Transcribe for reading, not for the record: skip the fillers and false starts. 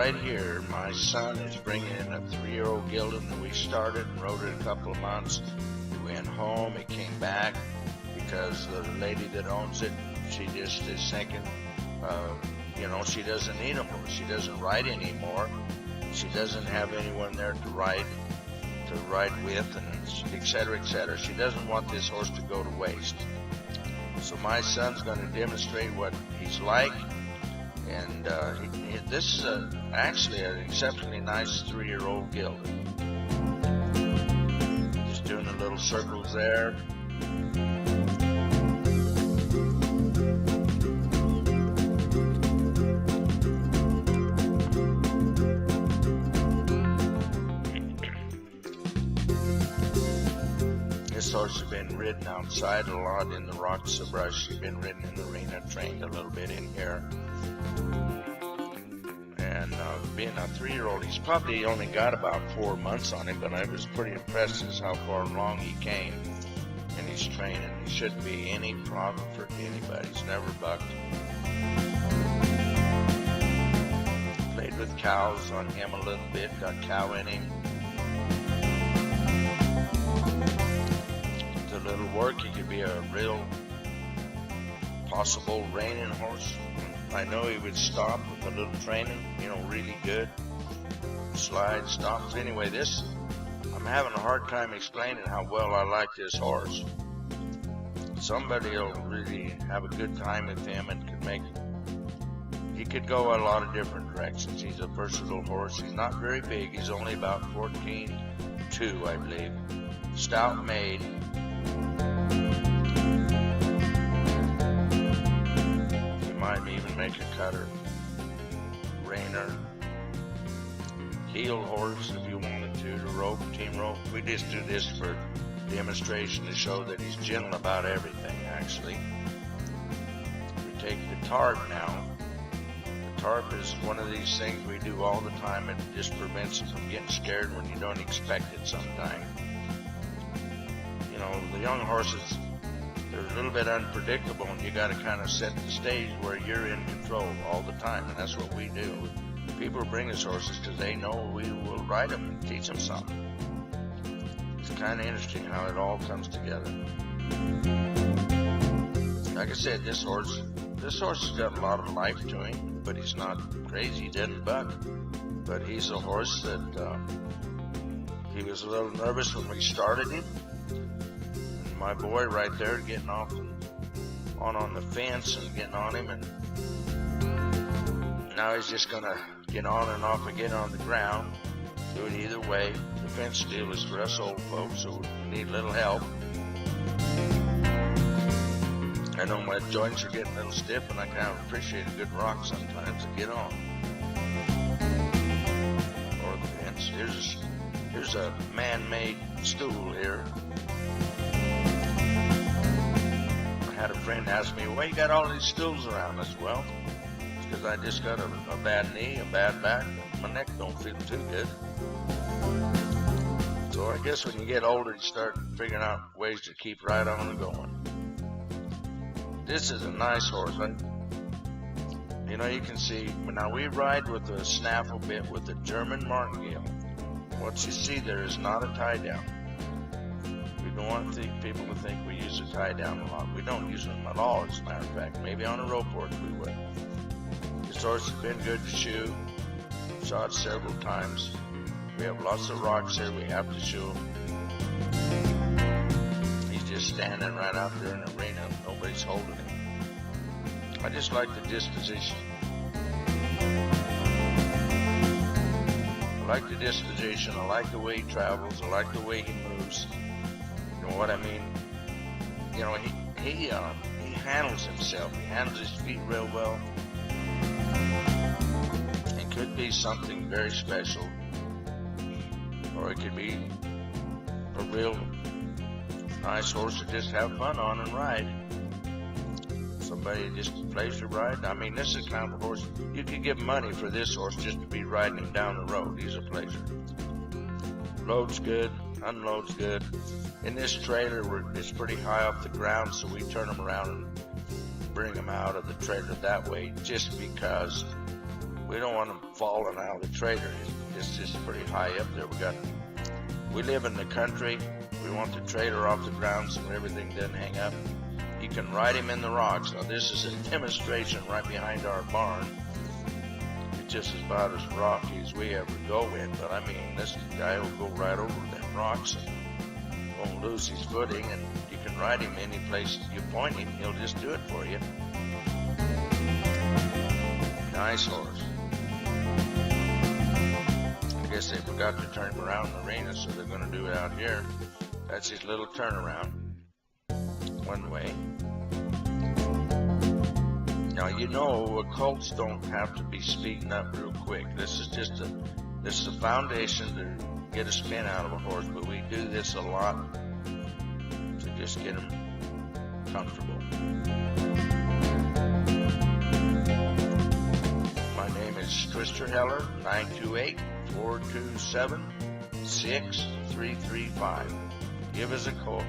right here, my son is bringing in a 3-year-old Gelding that we started and rode it a couple of months. He went home, he came back because the lady that owns it, she just is thinking, she doesn't need a horse. She doesn't ride anymore. She doesn't have anyone there to ride with, and et cetera, et cetera. She doesn't want this horse to go to waste. So my son's going to demonstrate what he's like, and this is actually an exceptionally nice 3-year-old Gelding. Just doing the little circles there. This horse has been ridden outside a lot in the rocks, the brush. She's been ridden in the arena, trained a little bit in here. And being a 3-year-old, he's probably only got about 4 months on him, but I was pretty impressed as how far along he came in his training. He shouldn't be any problem for anybody. He's never bucked. Played with cows on him a little bit, got cow in him. A little work, he could be a real possible reining horse. I know he would stop with a little training, really good. Slide, stops. Anyway, I'm having a hard time explaining how well I like this horse. Somebody will really have a good time with him and he could go a lot of different directions. He's a versatile horse. He's not very big. He's only about 14.2, I believe. Stout made. You might even make a cutter, reiner, heel horse if you wanted to rope, team rope. We just do this for demonstration to show that he's gentle about everything, actually. We take the tarp now. The tarp is one of these things we do all the time. It just prevents you from getting scared when you don't expect it sometimes. The young horses, they're a little bit unpredictable, and you got to kind of set the stage where you're in control all the time, and that's what we do. People bring us horses because they know we will ride them and teach them something. It's kind of interesting how it all comes together. Like I said, this horse has got a lot of life to him, but he's not crazy. He doesn't buck, but he's a horse that he was a little nervous when we started him. My boy right there getting off on the fence and getting on him, and now he's just gonna get on and off again on the ground. Do it either way. The fence steel is for us old folks, so we need a little help. I know my joints are getting a little stiff, and I kind of appreciate a good rock sometimes to get on. Or the fence. Here's a man-made stool here. I had a friend ask me, why you got all these stools around? I said, well, it's because I just got a bad knee, a bad back, and my neck don't feel too good. So I guess when you get older, you start figuring out ways to keep right on and going. This is a nice horse. You can see, now we ride with a snaffle bit with a German martingale. What you see there is not a tie down. We don't want people to think we use a tie down a lot. We don't use them at all, as a matter of fact. Maybe on a rope horse we would. This horse has been good to shoe. Shot several times. We have lots of rocks here we have to shoe. He's just standing right out there in the arena. Nobody's holding him. I just like the disposition. I like the disposition. I like the way he travels. I like the way he moves. You know what I mean? He handles himself. He handles his feet real well. It could be something very special, or it could be a real nice horse to just have fun on and ride. Somebody just plays to ride. I mean, this is kind of a horse you could give money for. This horse just to be riding him down the road. He's a pleasure. Loads good, unloads good. In this trailer, it's pretty high off the ground, so we turn them around and bring them out of the trailer that way, just because We don't want them falling out of the trailer. It's just pretty high up there. We live in the country. We want the trailer off the ground so everything doesn't hang up. You can ride him in the rocks. Now this is a demonstration right behind our barn. It's just about as rocky as we ever go in, but I mean, this guy will go right over them rocks and won't lose his footing, and you can ride him any place you point him. He'll just do it for you. Nice horse. I guess they forgot to turn him around in the arena, so they're going to do it out here. That's his little turnaround. One way. Now, you know, colts don't have to be speeding up real quick. This is a foundation to get a spin out of a horse, but we do this a lot to just get them comfortable. My name is Twister Heller, 928-427-6335. Give us a call.